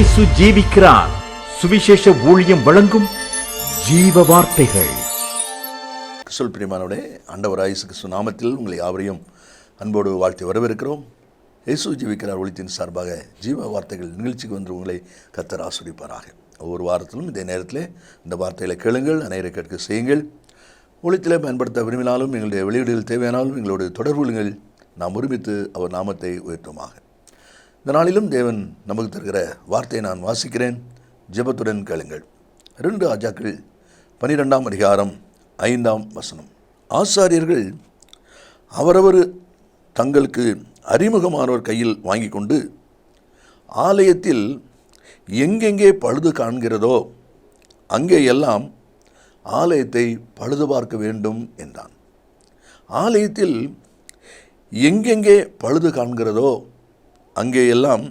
இயேசு ஜீவிக்கிறார். சுவிசேஷ ஊழியம் வழங்கும் ஜீவ வார்த்தைகள். கிறிஸ்துவுக்குள் பிரியமானவர்களே, ஆண்டவராகிய இயேசு கிறிஸ்து நாமத்தில் உங்களை யாவரையும் அன்போடு வாழ்த்தி வரவேற்கிறோம். இயேசு ஜீவிக்கிறார் ஒளித்தின் சார்பாக ஜீவ வார்த்தைகள் நிகழ்ச்சிக்கு வந்து உங்களை கர்த்தர் ஆசீர்வதிப்பாராக. ஒவ்வொரு வாரத்திலும் இதே நேரத்தில் இந்த வார்த்தைகளை கேளுங்கள், அனைவரை கேட்க செய்யுங்கள். ஒளித்திலே பயன்படுத்த விரும்பினாலும் எங்களுடைய வெளியீடுகள் தேவையானாலும் எங்களோட தொடர்புகள் நாம் ஒருமித்து அவர் நாமத்தை உயர்த்துமாக. இந்த நாளிலும் தேவன் நமக்கு தருகிற வார்த்தையை நான் வாசிக்கிறேன். ஜெபத்துடன் கேளுங்கள். 2 ராஜாக்கள் 12ஆம் அதிகாரம் 5ஆம் வசனம். ஆசாரியர்கள் அவரவர் தங்களுக்கு அறிமுகமானவர் கையில் வாங்கி கொண்டு ஆலயத்தில் எங்கெங்கே பழுது காண்கிறதோ அங்கே எல்லாம் ஆலயத்தை பழுது பார்க்க வேண்டும் என்றான். ஆலயத்தில் எங்கெங்கே பழுது காண்கிறதோ அங்கே எல்லாம்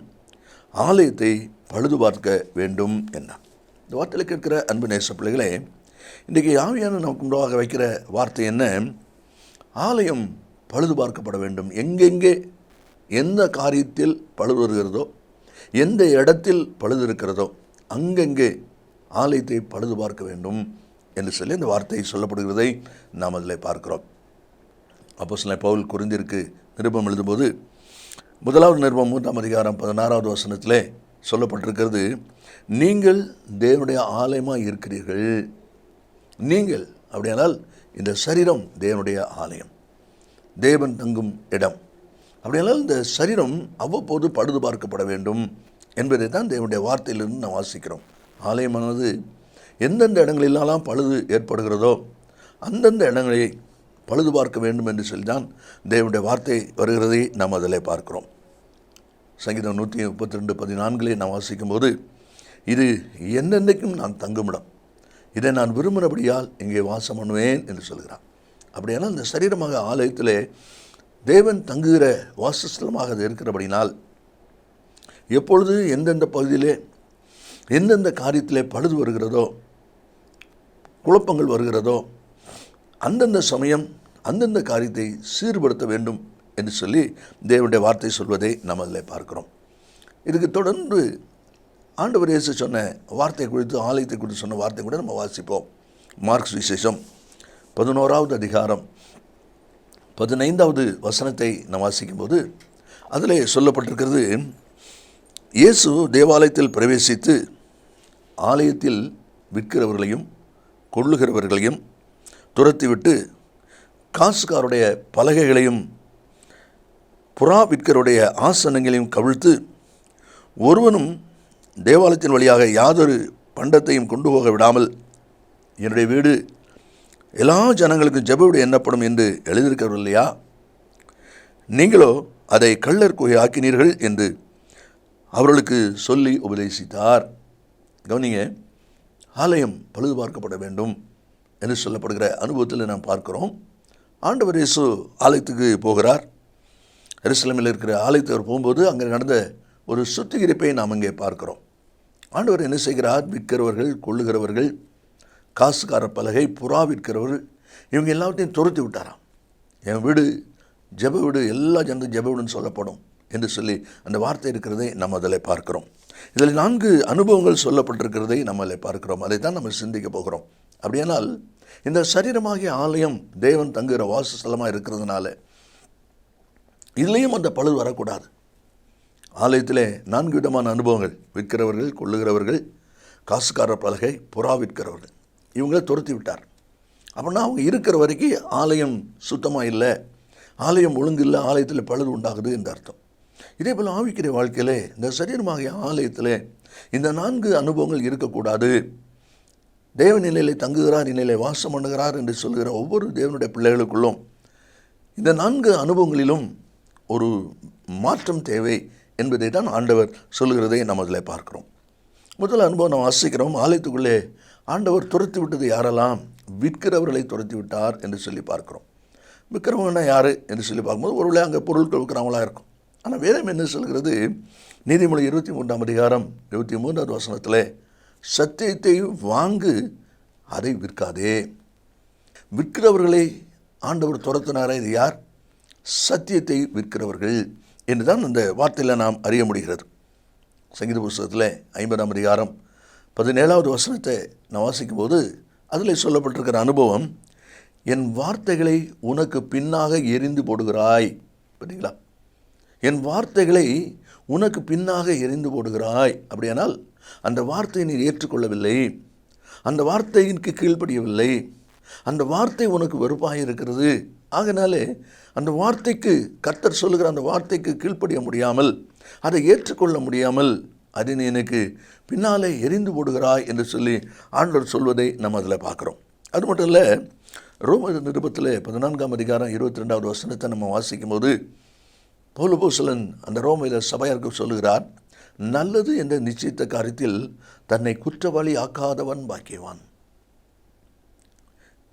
ஆலயத்தை பழுது பார்க்க வேண்டும் என்றான். இந்த வார்த்தையில் கேட்கிற அன்பு நேச பிள்ளைகளே, இன்றைக்கு ஆவியான நமக்கு முன்பாக வைக்கிற வார்த்தை என்ன? ஆலயம் பழுது பார்க்கப்பட வேண்டும். எங்கெங்கே எந்த காரியத்தில் பழுது வருகிறதோ, எந்த இடத்தில் பழுது இருக்கிறதோ அங்கெங்கே ஆலயத்தை பழுது பார்க்க வேண்டும் என்று சொல்லி இந்த வார்த்தை சொல்லப்படுகிறதை நாம் அதில் பார்க்கிறோம். அப்போஸ்தலனாகிய பவுல் கொரிந்தியருக்கு நிருபம் எழுதும்போது 1வது நிருபம் 3ஆம் அதிகாரம் 16வது வசனத்திலே சொல்லப்பட்டிருக்கிறது, நீங்கள் தேவனுடைய ஆலயமாக இருக்கிறீர்கள். நீங்கள் அப்படியானால் இந்த சரீரம் தேவனுடைய ஆலயம், தேவன் தங்கும் இடம். அப்படியானால் இந்த சரீரம் அவ்வப்போது பழுது பார்க்கப்பட வேண்டும் என்பதை தான் தேவனுடைய வார்த்தையிலிருந்து நாம் வாசிக்கிறோம். ஆலயமானது எந்தெந்த இடங்களிலெல்லாம் பழுது ஏற்படுகிறதோ அந்தந்த இடங்களை பழுது பார்க்க வேண்டும் என்று சொல்லிதான் தேவனுடைய வார்த்தை வருகிறதை நாம் அதில் பார்க்கிறோம். சங்கீதம் 132:14 நாம் வாசிக்கும் போது, இது என்னென்னைக்கும் நான் தங்குமிடம், இதை நான் விரும்பினபடியால் இங்கே வாசம் பண்ணுவேன் என்று சொல்கிறான். அப்படியானால் இந்த சரீரமாக ஆலயத்திலே தேவன் தங்குகிற வாசஸ்தலமாக அது இருக்கிறபடினால் எப்பொழுது எந்தெந்த பகுதியிலே எந்தெந்த காரியத்திலே பழுது வருகிறதோ, குழப்பங்கள் வருகிறதோ அந்தந்த சமயம் அந்தந்த காரியத்தை சீர்படுத்த வேண்டும் என்று சொல்லி தேவனுடைய வார்த்தை சொல்வதை நாம் அதில் பார்க்கிறோம். இதுக்கு தொடர்ந்து ஆண்டவர் இயேசு சொன்ன வார்த்தை குறித்து, ஆலயத்தை குறித்து சொன்ன வார்த்தை கூட நம்ம வாசிப்போம். மார்க் சுவிசேஷம் 11வது அதிகாரம் 15வது வசனத்தை நாம் வாசிக்கும்போது அதில் சொல்லப்பட்டிருக்கிறது, இயேசு தேவாலயத்தில் பிரவேசித்து ஆலயத்தில் விற்கிறவர்களையும் கொள்ளுகிறவர்களையும் துரத்திவிட்டு காசுக்காருடைய பலகைகளையும் புறா விற்கருடைய ஆசனங்களையும் கவிழ்த்து, ஒருவனும் தேவாலயத்தின் வழியாக யாதொரு பண்டத்தையும் கொண்டு போக விடாமல் என்னுடைய வீடு எல்லா ஜனங்களுக்கும் ஜெப வீடு எண்ணப்படும் என்று எழுதியிருக்கிறது இல்லையா? நீங்களோ அதை கள்ளர் குகை ஆக்கினீர்கள் என்று அவர்களுக்கு சொல்லி உபதேசித்தார். கவனிங்க, ஆலயம் பழுது பார்க்கப்பட வேண்டும் என்று சொல்லப்படுகிற அனுபவத்தில் நாம் பார்க்கிறோம். ஆண்டவர் இயேசு ஆலயத்துக்கு போகிறார். எருசலேமில் இருக்கிற ஆலயத்துக்கு போகும்போது அங்கே நடந்த ஒரு சுத்திகரிப்பை நாம் இங்கே பார்க்கிறோம். ஆண்டவர் என்ன செய்கிறார்? விற்கிறவர்கள், கொள்ளுகிறவர்கள், காசுக்கார பலகை, புறா விற்கிறவர்கள், இவங்க எல்லாத்தையும் துரத்தி விட்டாராம். என் வீடு ஜெப வீடு, எல்லா ஜனத்துக்கும் ஜெப வீடுன்னு சொல்லப்படும் என்று சொல்லி அந்த வார்த்தை இருக்கிறதை நம்ம அதில் பார்க்கிறோம். இதில் 4 அனுபவங்கள் சொல்லப்பட்டிருக்கிறதை நம்ம அதில் பார்க்கிறோம். அதை தான் நம்ம சிந்திக்க போகிறோம். அப்படியானால் இந்த சரீரமாகிய ஆலயம் தேவன் தங்குகிற வாசஸ்தலமாக இருக்கிறதுனால இதுலேயும் அந்த பழுது வரக்கூடாது. ஆலயத்திலே 4 விதமான அனுபவங்கள்: விற்கிறவர்கள், கொள்ளுகிறவர்கள், காசுக்கார பலகை, புறா விற்கிறவர்கள். இவங்கள துரத்தி விட்டார். அப்படின்னா அவங்க இருக்கிற வரைக்கும் ஆலயம் சுத்தமாக இல்லை, ஆலயம் ஒழுங்கு இல்லை, ஆலயத்தில் பழுது உண்டாகுது என்று அர்த்தம். இதே போல் ஆவிக்கிற வாழ்க்கையிலே இந்த சரீரமாகிய ஆலயத்தில் இந்த 4 அனுபவங்கள் இருக்கக்கூடாது. தேவ நிலையிலே தங்குகிறார், நிலையிலே வாசம் பண்ணுகிறார் என்று சொல்கிற ஒவ்வொரு தேவனுடைய பிள்ளைகளுக்குள்ளும் இந்த 4 அனுபவங்களிலும் ஒரு மாற்றம் தேவை என்பதை தான் ஆண்டவர் சொல்கிறதை நம்ம அதில் பார்க்கிறோம். முதல் அனுபவம் நாம் வாசிக்கிறோம். ஆலயத்துக்குள்ளே ஆண்டவர் துரத்தி விட்டது யாரெல்லாம்? விற்கிறவர்களை துரத்தி விட்டார் என்று சொல்லி பார்க்கிறோம். விற்கிறவங்கன்னா யார் என்று சொல்லி பார்க்கும்போது ஒருவேளை அங்கே பொருட்கள் விற்கிறவங்களாக இருக்கும். ஆனால் வேதம் என்ன சொல்கிறது? நீதிமொழி 23ஆம் அதிகாரம் 23வது வசனத்தில், சத்தியத்தை வாங்கு, அதை விற்காதே. விற்கிறவர்களை ஆண்டவர் துரத்தினாரே, இது யார்? சத்தியத்தை விற்கிறவர்கள் என்றுதான் அந்த வார்த்தையில் நாம் அறிய முடிகிறது. சங்கீத புஸ்தகத்தில் 50ஆம் அதிகாரம் 17வது வசனத்தை நான் வாசிக்கும்போது அதில் சொல்லப்பட்டிருக்கிற அனுபவம், என் வார்த்தைகளை உனக்கு பின்னாக எரிந்து போடுகிறாய். பார்த்தீங்களா? என் வார்த்தைகளை உனக்கு பின்னாக எரிந்து போடுகிறாய். அப்படியானால் அந்த வார்த்தையை நீ ஏற்றுக்கொள்ளவில்லை, அந்த வார்த்தைக்கு கீழ்ப்படியவில்லை, அந்த வார்த்தை உனக்கு வெறுப்பாக இருக்கிறது. ஆகினாலே அந்த வார்த்தைக்கு, கர்த்தர் சொல்லுகிற அந்த வார்த்தைக்கு கீழ்ப்படிய முடியாமல், அதை ஏற்றுக்கொள்ள முடியாமல், அதை நீ எனக்கு பின்னாலே எரிந்து போடுகிறாய் என்று சொல்லி ஆண்டவர் சொல்வதை நம்ம அதில் பார்க்குறோம். அது மட்டும் இல்லை, ரோமர் நிருபத்தில் 14ஆம் அதிகாரம் 22வது வசனத்தை நம்ம வாசிக்கும் போது பவுல் அப்போஸ்தலன் அந்த ரோமையில் சபையாருக்கு சொல்லுகிறார், நல்லது என்ற நிச்சயித்த காரியத்தில் தன்னை குற்றவாளி ஆக்காதவன் பாக்கியவான்.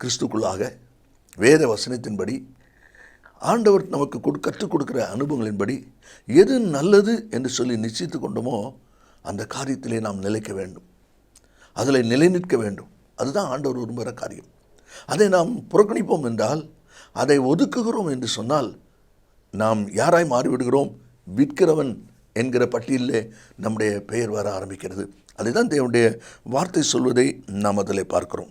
கிறிஸ்துக்குள்ளாக வேத வசனத்தின்படி ஆண்டவர் நமக்கு கற்றுக் கொடுக்கிற அனுபவங்களின்படி எது நல்லது என்று சொல்லி நிச்சயித்து கொண்டோமோ அந்த காரியத்திலே நாம் நிலைக்க வேண்டும், அதில் நிலைநிற்க வேண்டும். அதுதான் ஆண்டவர் விரும்புகிற காரியம். அதை நாம் புறக்கணிப்போம் என்றால், அதை ஒதுக்குகிறோம் என்று சொன்னால் நாம் யாராய் மாறிவிடுகிறோம்? விற்கிறவன் என்கிற பட்டியலிலே நம்முடைய பெயர் வர ஆரம்பிக்கிறது. அதை தான் தேவனுடைய வார்த்தை சொல்வதை நாம் அதில் பார்க்கிறோம்.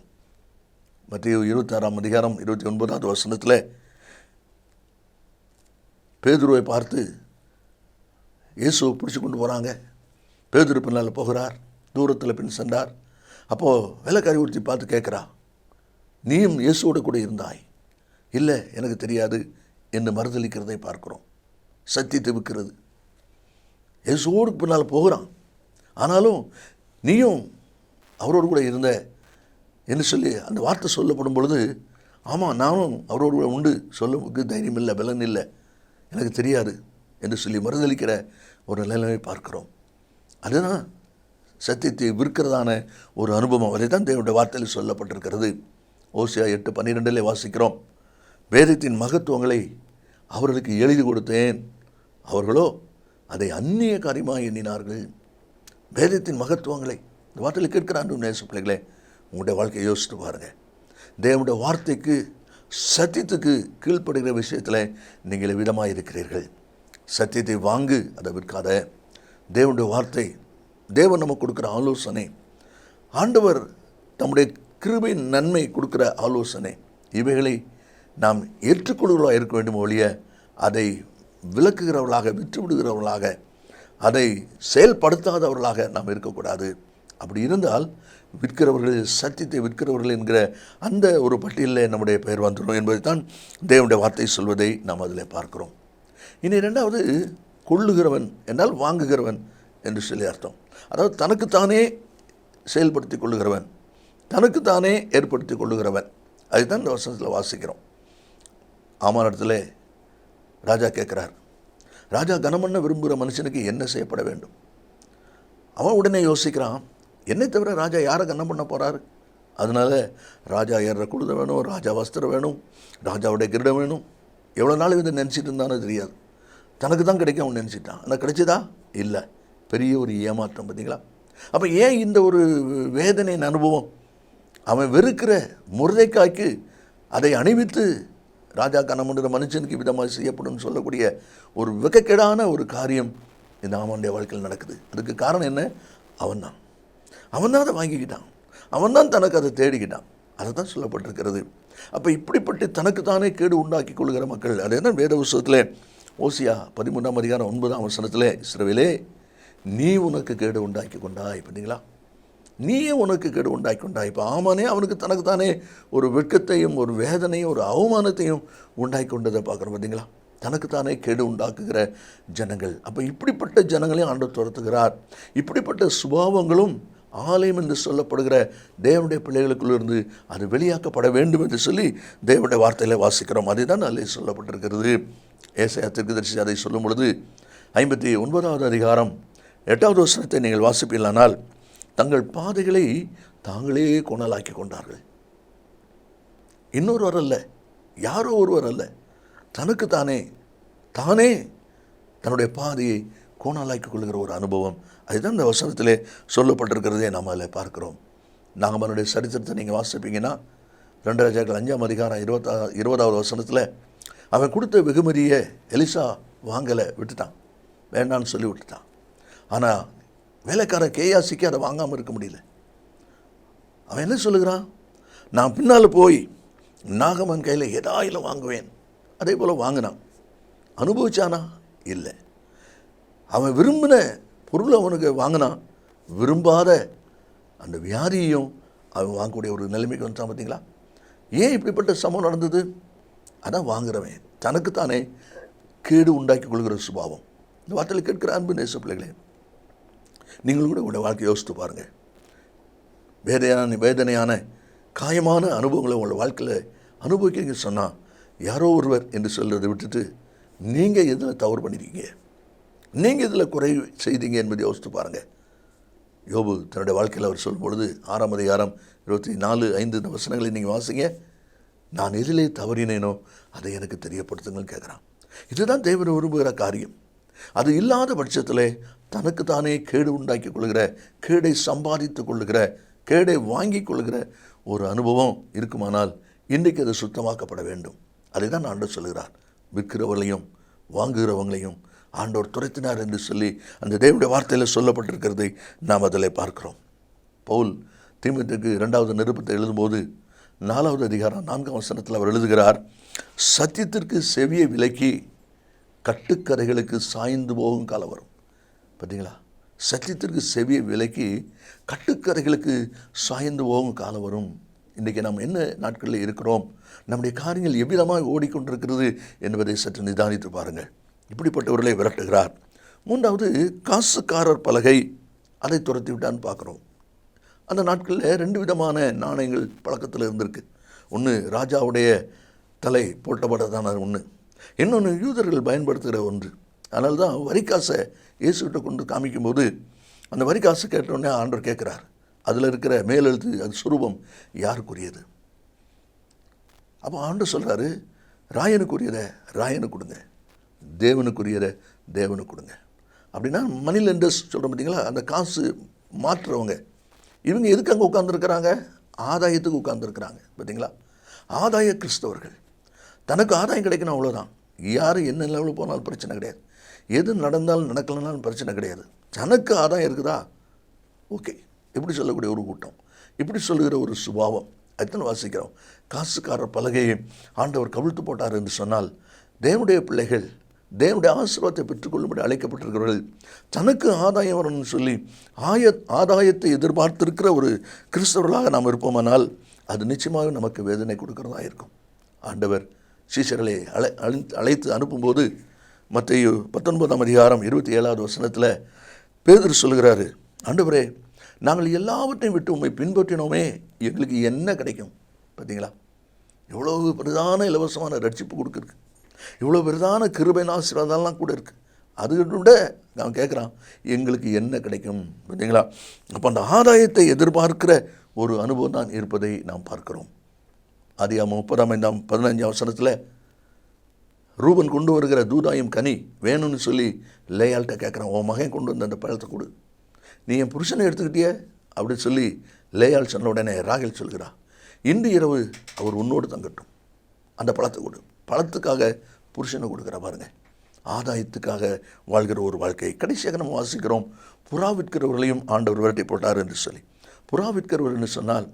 மத்தேயு 26ஆம் அதிகாரம் 29வது வசனத்தில் பேதுருவை பார்த்து இயேசுவை பிடிச்சி கொண்டு போகிறாங்க. பேதுரு பின்னால் போகிறார், தூரத்தில் பின் சென்றார். அப்போது வேலைக்காரி ஒருத்தி பார்த்து கேட்குறா, நீயும் இயேசுவோடு கூட இருந்தாய்? இல்லை, எனக்கு தெரியாது என்று மறுதளிக்கிறதை பார்க்குறோம். சத்தியத்தை விற்கிறது. இயேசுவோடு பின்னால் போகிறான், ஆனாலும் நீயும் அவரோடு கூட இருந்த என்று சொல்லி அந்த வார்த்தை சொல்லப்படும் பொழுது, ஆமாம் நானும் அவரோடு கூட உண்டு, சொல்லுக்கு தைரியம் இல்லை, பலன் இல்லை, எனக்கு தெரியாது என்று சொல்லி மறுதளிக்கிற ஒரு நிலைமை பார்க்கிறோம். அதுதான் சத்தியத்தை விற்கிறதான ஒரு அனுபவம். அதை தான் தேவனுடைய வார்த்தையில் சொல்லப்பட்டிருக்கிறது. ஓசியா 8:12 வாசிக்கிறோம், வேதத்தின் மகத்துவங்களை அவர்களுக்கு எழுதி கொடுத்தேன், அவர்களோ அதை அந்நிய காரியமாக எண்ணினார்கள். வேதத்தின் மகத்துவங்களை இந்த வார்த்தையில் கேட்கிற அன்பு நேச பிள்ளைகளே, உங்களுடைய வாழ்க்கையை யோசித்து பாருங்கள். தேவனுடைய வார்த்தைக்கு, சத்தியத்துக்கு கீழ்ப்படுகிற விஷயத்தில் நீங்கள் விதமாக இருக்கிறீர்கள். சத்தியத்தை வாங்கு, அதை விற்காத. தேவனுடைய வார்த்தை, தேவன் நமக்கு கொடுக்குற ஆலோசனை, ஆண்டவர் நம்முடைய கிருபையின் நன்மை கொடுக்குற ஆலோசனை, இவைகளை நாம் ஏற்றுக்கொள்கிறவர்களாக இருக்க வேண்டும் ஒழிய அதை விளக்குகிறவர்களாக, விற்று விடுகிறவர்களாக, அதை செயல்படுத்தாதவர்களாக நாம் இருக்கக்கூடாது. அப்படி இருந்தால் விற்கிறவர்கள், சத்தியத்தை விற்கிறவர்கள் என்கிற அந்த ஒரு பட்டியலில் நம்முடைய பெயர் வந்துடும் என்பதை தான் தேவனுடைய வார்த்தை சொல்வதை நாம் அதில் பார்க்கிறோம். இனி ரெண்டாவது, கொள்ளுகிறவன் என்றால் வாங்குகிறவன் என்று சொல்லி அர்த்தம். அதாவது தனக்குத்தானே செயல்படுத்தி கொள்ளுகிறவன், தனக்குத்தானே ஏற்படுத்தி கொள்ளுகிறவன். அதுதான் இந்த வசனத்தில் வாசிக்கிறோம். ஆமானிடத்தில் ராஜா கேட்குறார், ராஜா கனமண்ண விரும்புகிற மனுஷனுக்கு என்ன செய்யப்பட வேண்டும்? அவன் உடனே யோசிக்கிறான், என்னை தவிர ராஜா யாரை கனம் பண்ண போகிறாரு? அதனால் ராஜா ஏறுற குழுத வேணும், ராஜா வஸ்திரம் வேணும், ராஜாவுடைய கிரீடம் வேணும். எவ்வளோ நாள் இதை நினச்சிட்டு இருந்தானோ தெரியாது. தனக்கு தான் கிடைக்கும் அவன் நினச்சிட்டான். ஆனால் கிடைச்சதா? இல்லை. பெரிய ஒரு ஏமாற்றம். பார்த்தீங்களா? அப்போ ஏன் இந்த ஒரு வேதனையின் அனுபவம்? அவன் வெறுக்கிற முருதைக்காய்க்கு அதை அணிவித்து ராஜா கனமன்ற மனுஷனுக்கு விதமாக செய்யப்படும் சொல்லக்கூடிய ஒரு வெக்கக்கேடான ஒரு காரியம் இந்த ஆமானுடைய வாழ்க்கையில் நடக்குது. அதுக்கு காரணம் என்ன? அவன்தான் அதை வாங்கிக்கிட்டான், அவன்தான் தனக்கு அதை தேடிக்கிட்டான். அதை தான் சொல்லப்பட்டிருக்கிறது. அப்போ இப்படிப்பட்டு தனக்கு தானே கேடு உண்டாக்கி கொள்கிற மக்கள், அதே தான் வேத புஸ்தகத்தில் ஓசியா 13ஆம் அதிகாரம் 9ஆம் வசனத்தில், இஸ்ரவேலே நீ உனக்கு கேடு உண்டாக்கி கொண்டாய். பார்த்தீங்களா? நீயே உனக்கு கேடு உண்டாக்கி கொண்டாய். இப்போ ஆமானே அவனுக்கு தனக்கு தானே ஒரு வெட்கத்தையும் ஒரு வேதனையும் ஒரு அவமானத்தையும் உண்டாக்கி கொண்டதை பார்க்குறோம். பார்த்தீங்களா? தனக்குத்தானே கேடு உண்டாக்குகிற ஜனங்கள். அப்போ இப்படிப்பட்ட ஜனங்களையும் ஆண்டவர் துரத்துகிறார். இப்படிப்பட்ட சுபாவங்களும் ஆலயம் என்று சொல்லப்படுகிற தேவனுடைய பிள்ளைகளுக்குள்ளிருந்து அது வெளியாக்கப்பட வேண்டும் என்று சொல்லி தேவனுடைய வார்த்தையில் வாசிக்கிறோம். அதுதான் அதில் சொல்லப்பட்டிருக்கிறது. ஏசாயா தீர்க்கதரிசி அதை சொல்லும் பொழுது 59வது அதிகாரம் 8வது வசனத்தை நீங்கள் வாசிப்பீர்களானால், தங்கள் பாதைகளை தாங்களே கோணலாக்கி கொண்டார்கள். இன்னொருவர் அல்ல, யாரோ ஒருவர் அல்ல, தனக்கு தானே தன்னுடைய பாதையை கோணலாக்கி கொள்கிற ஒரு அனுபவம். அதுதான் இந்த வசனத்திலே சொல்லப்பட்டிருக்கிறதே நாம் அதில் பார்க்கிறோம். நாகமனுடைய சரித்திரத்தை நீங்கள் வாசிப்பீங்கன்னா 2 ராஜாக்கள் 5ஆம் அதிகாரம் 20வது வசனத்தில் அவன் கொடுத்த வெகுமதியை எலிசா வாங்கலை, விட்டுட்டான், வேண்டான்னு சொல்லி விட்டுட்டான். ஆனால் வேலைக்காரன் கேயாசிக்கு அதை வாங்காமல் இருக்க முடியல. அவன் என்ன சொல்லுகிறான்? நான் பின்னால் போய் நாகமன் கையில் ஏதாயிலும் வாங்குவேன். அதே போல் வாங்கினான். அனுபவிச்சானா? இல்லை. அவன் விரும்பின பொருள் அவனுக்கு வாங்கினான். விரும்பாத அந்த வியாதியையும் அவன் வாங்கக்கூடிய ஒரு நிலைமைக்கு வந்துட்டான். பார்த்தீங்களா? ஏன் இப்படிப்பட்ட சம்பவம் நடந்தது? அதான் வாங்குறவன் தனக்குத்தானே கேடு உண்டாக்கி கொள்கிற சுபாவம். இந்த வார்த்தையில் கேட்கிற அன்பு நேச பிள்ளைகளே, நீங்கள் கூட உங்களுடைய வாழ்க்கையை யோசித்து பாருங்கள். வேதனையான காயமான அனுபவங்களை உங்களோட வாழ்க்கையில் அனுபவிக்கிறீங்க சொன்னால், யாரோ ஒருவர் என்று சொல்கிறதை விட்டுட்டு நீங்கள் எதில் தவறு பண்ணியிருக்கீங்க, நீங்கள் இதில் குறை செய்தீங்க என்பதை யோசித்து பாருங்கள். யோபு தன்னுடைய வாழ்க்கையில் அவர் சொல்லும் பொழுது 6ஆம் அதிகாரம் 24-5 இந்த வசனங்களை நீங்கள் வாசிங்க. நான் எதிலே தவறினேனோ அதை எனக்கு தெரியப்படுத்துங்கன்னு கேட்குறான். இதுதான் தேவன் விரும்புகிற காரியம். அது இல்லாத பட்சத்தில் தனக்கு தானே கேடு உண்டாக்கி கொள்கிற, கேடை சம்பாதித்து கொள்ளுகிற, கேடை வாங்கி கொள்கிற ஒரு அனுபவம் இருக்குமானால் இன்றைக்கு அது சுத்தமாக்கப்பட வேண்டும். அதை தான் ஆண்டவர் சொல்கிறார். விற்கிறவர்களையும் வாங்குகிறவங்களையும் ஆண்டவர் துரைத்தினார் என்று சொல்லி அந்த தேவனுடைய வார்த்தையில் சொல்லப்பட்டிருக்கிறதை நாம் அதில் பார்க்கிறோம். பவுல் தீமோத்தேயுக்கு 2வது நிருபத்தை எழுதும்போது 4வது அதிகாரம் 4ஆம் வசனத்தில் அவர் எழுதுகிறார், சத்தியத்திற்கு செவியை விலக்கி கட்டுக்கரைகளுக்கு சாய்ந்து போகும் காலம் வரும். பார்த்தீங்களா? சத்தியத்திற்கு செவியை விலக்கி கட்டுக்கரைகளுக்கு சாய்ந்து போகும் காலம் வரும். இன்றைக்கி நாம் என்ன நாட்களில் இருக்கிறோம், நம்முடைய காரியங்கள் எவ்விதமாக ஓடிக்கொண்டிருக்கிறது என்பதை சற்று நிதானித்து பாருங்கள். இப்படிப்பட்டவர்களை விரட்டுகிறார். 3வது காசுக்காரர் பலகை, அதை துரத்தி விட்டான்னு பார்க்குறோம். அந்த நாட்களில் 2 விதமான நாணயங்கள் பழக்கத்தில் இருந்திருக்கு. ஒன்று ராஜாவுடைய தலை போட்டப்பட்டதான ஒன்று, இன்னொன்று யூதர்கள் பயன்படுத்துகிற ஒன்று. அதனால தான் வரிக்காசை இயேசுகிட்ட கொண்டு காமிக்கும்போது அந்த வரிக்காசு கேட்டவுடனே ஆண்டவர் கேட்குறார், அதில் இருக்கிற மேலெழுத்து அது சுரூபம் யாருக்குரியது? அப்போ ஆண்டவர் சொல்கிறாரு, ராயனுக்குரியதை ராயனுக்கு கொடுங்க, தேவனுக்குரியதை தேவனுக்கு கொடுங்க. அப்படின்னா மணி லெண்டர்ஸ் சொல்கிறோம் பார்த்தீங்களா, அந்த காசு மாற்றுறவங்க. இவங்க எதுக்கு அங்கே உட்காந்துருக்கிறாங்க? ஆதாயத்துக்கு உட்காந்துருக்கிறாங்க. பார்த்தீங்களா? ஆதாய கிறிஸ்தவர்கள். தனக்கு ஆதாயம் கிடைக்கணும், அவ்வளோதான். யார் என்ன லெவலில் போனாலும் பிரச்சனை கிடையாது, எது நடந்தாலும் நடக்கலனாலும் பிரச்சனை கிடையாது. தனக்கு ஆதாயம் இருக்குதா, ஓகே. இப்படி சொல்லக்கூடிய ஒரு கூட்டம், இப்படி சொல்லுகிற ஒரு சுபாவம். அதுதான் வாசிக்கிறோம். காசுக்காரர் பலகையை ஆண்டவர் கவிழ்த்து போட்டார் என்று சொன்னால், தேவனுடைய பிள்ளைகள் தேவனுடைய ஆசீர்வாதத்தை பெற்றுக்கொள்ளும்படி அழைக்கப்பட்டிருக்கிறவர்கள் தனக்கு ஆதாயம் வரணும்னு சொல்லி ஆதாயத்தை எதிர்பார்த்திருக்கிற ஒரு கிறிஸ்தவர்களாக நாம் இருப்போமானால் அது நிச்சயமாக நமக்கு வேதனை கொடுக்கிறதா இருக்கும். ஆண்டவர் சீஷர்களை அழைத்து அனுப்பும்போது மத்தேயு 19ஆம் அதிகாரம் 27வது வசனத்தில் பேதுரு சொல்கிறாரு, ஆண்டவரே, நாங்கள் எல்லாவற்றையும் விட்டு உம்மை பின்பற்றினோமே, எங்களுக்கு என்ன கிடைக்கும்? பார்த்தீங்களா? எவ்வளவு பிரதான இலவசமான ரட்சிப்பு கொடுக்குறது, இவ்வளோ பிரதான கிருபையின் ஆசீர்வாதம்லாம் கூட இருக்குது. அது கூட நான் கேட்குறான், எங்களுக்கு என்ன கிடைக்கும்? பார்த்தீங்களா? அப்போ அந்த ஆதாயத்தை எதிர்பார்க்கிற ஒரு அனுபவம் தான் இருப்பதை நாம் பார்க்கிறோம். ஆதியாகமம் 30:15 வசனத்தில் ரூபன் கொண்டு வருகிற தூதாயும் கனி வேணும்னு சொல்லி லேயாள்கிட்ட கேட்குறான், உன் மகன் கொண்டு வந்து அந்த பழத்தை கொடு, நீ என் புருஷனை எடுத்துக்கிட்டிய அப்படின்னு சொல்லி லேயாள் சொன்ன உடனே ராகேல் சொல்கிறா, இன்று இரவு அவர் உன்னோடு தங்கட்டும், அந்த பழத்தை கொடு. பழத்துக்காக புருஷனை கொடுக்குற பாருங்க, ஆதாயத்துக்காக வாழ்கிற ஒரு வாழ்க்கை. கடைசியாக நம்ம வாசிக்கிறோம், புறா விற்கிறவர்களையும் ஆண்டவர் விரட்டி போட்டார் என்று சொல்லி. புறா விற்கிறவர்கள் சொன்னால்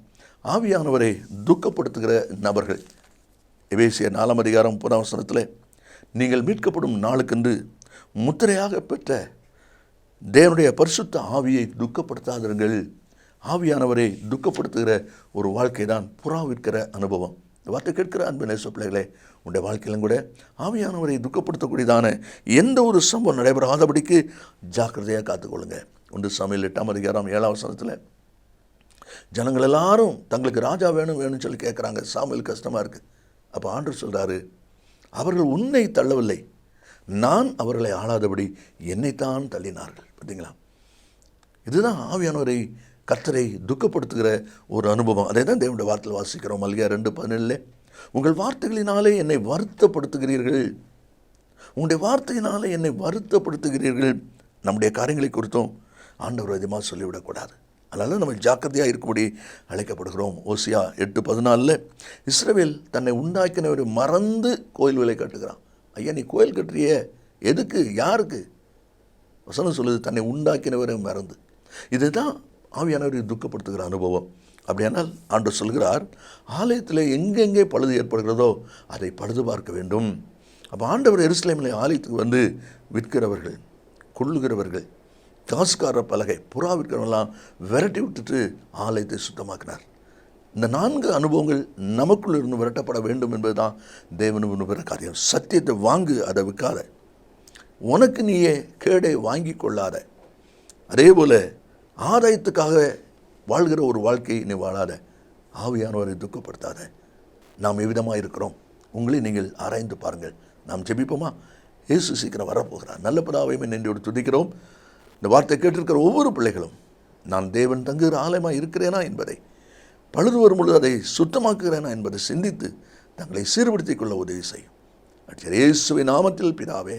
ஆவியானவரை துக்கப்படுத்துகிற நபர்கள். எபேசியர் 4ஆம் அதிகாரம் 30ஆம் வசனத்தில், நீங்கள் மீட்கப்படும் நாளுக்கென்று முத்திரையாக பெற்ற தேவனுடைய பரிசுத்த ஆவியை துக்கப்படுத்தாதிருங்கள். ஆவியானவரை துக்கப்படுத்துகிற ஒரு வாழ்க்கை தான் புறா விற்கிற அனுபவம். இந்த வார்த்தை கேட்கிற அன்பு நேச பிள்ளைகளே, உங்களுடைய வாழ்க்கையிலும் கூட ஆவியானவரை துக்கப்படுத்தக்கூடியதான எந்த ஒரு சம்பவம் நடைபெறாதபடிக்கு ஜாக்கிரதையாக காத்துக்கொள்ளுங்க. 1 சாமுவேல் 8ஆம் அதிகாரம் 7ஆம் வசனத்தில் ஜனங்கள் எல்லாரும் தங்களுக்கு ராஜா வேணும்னு சொல்லி கேட்குறாங்க. சாமுவேல் கஷ்டமாக இருக்குது. அப்போ ஆண்டவர் சொல்கிறாரு, அவர்கள் உன்னை தள்ளவில்லை, நான் அவர்களை ஆளாதபடி என்னைத்தான் தள்ளினார்கள். பார்த்தீங்களா? இதுதான் ஆவியானவரை கர்த்தரை துக்கப்படுத்துகிற ஒரு அனுபவம். அதே தான் தேவனுடைய வார்த்தையில் வாசிக்கிறோம். மல்கியா 2:17, உங்கள் வார்த்தைகளினாலே என்னை வருத்தப்படுத்துகிறீர்கள், உங்களுடைய வார்த்தையினாலே என்னை வருத்தப்படுத்துகிறீர்கள். நம்முடைய காரியங்களை குறித்தும் ஆண்டவர் அதிகமாக சொல்லிவிடக்கூடாது. அதனால் நம்ம ஜாக்கிரதையாக இருக்கும்படி அழைக்கப்படுகிறோம். ஓசியா 8:14, இஸ்ரவேல் தன்னை உண்டாக்கினவரை மறந்து கோயில் வேலை கட்டுகிறான். ஐயா, நீ கோயில் கட்டுறிய எதுக்கு, யாருக்கு? வசனம் சொல்லுது, தன்னை உண்டாக்கினவரை மறந்து. இதுதான் ஆவியானவரை துக்கப்படுத்துகிற அனுபவம். அப்படியானால் ஆண்டவர் சொல்கிறார், ஆலயத்தில் எங்கெங்கே பழுது ஏற்படுகிறதோ அதை பழுது பார்க்க வேண்டும். அப்போ ஆண்டவர் எருசலேமில் ஆலயத்துக்கு வந்து விற்கிறவர்கள், கொள்ளுகிறவர்கள், காசுக்கார பலகை, புறா விற்கிறவெல்லாம் விரட்டி விட்டுட்டு ஆலயத்தை சுத்தமாக்கினார். இந்த 4 அனுபவங்கள் நமக்குள் இருந்து விரட்டப்பட வேண்டும் என்பது தான் தேவன் விரும்புகிற காரியம். சத்தியத்தை வாங்கு, அதை விற்காத. உனக்கு நீயே கேடை வாங்கி கொள்ளாத. அதே போல் ஆதாயத்துக்காக வாழ்கிற ஒரு வாழ்க்கையை நீ வாழாத. ஆவியானவரை துக்கப்படுத்தாத. நாம் எவ்விதமாக இருக்கிறோம், உங்களை நீங்கள் ஆராய்ந்து பாருங்கள். நாம் ஜெபிப்போமா? இயேசு சீக்கிரம் வரப்போகிறார். நல்ல பிதாவையுமே நன்றியோடு துதிக்கிறோம். இந்த வார்த்தை கேட்டிருக்கிற ஒவ்வொரு பிள்ளைகளும், நான் தேவன் தங்குகிற ஆலயமாக இருக்கிறேனா என்பதை, பழுது வரும் பொழுது அதை சுத்தமாக்குகிறேனா என்பதை சிந்தித்து தங்களை சீர்படுத்திக் கொள்ள உதவி செய்யும். இயேசுவின் நாமத்தில் பிதாவே,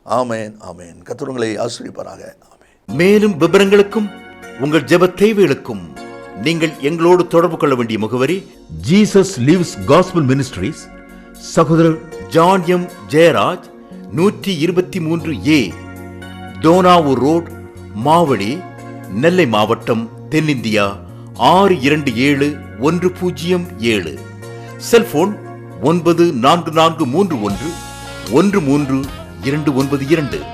ஆமேன், ஆமேன். கர்த்தர் உங்களை ஆசீர்வதிப்பாராக. ஆமேன். மேலும் விவரங்களுக்கும் உங்கள் ஜெப தேவைகளுக்கும் நீங்கள் எங்களோடு தொடர்பு கொள்ள வேண்டிய முகவரி, ஜீசஸ் லிவ்ஸ் காஸ்பல் மினிஸ்ட்ரீஸ், சகோதரர் John M Jeyaraj, 123A Donavur road, Mavadi, Nellai மாவட்டம், தென்னிந்தியா 627107. செல்போன் 9443113292.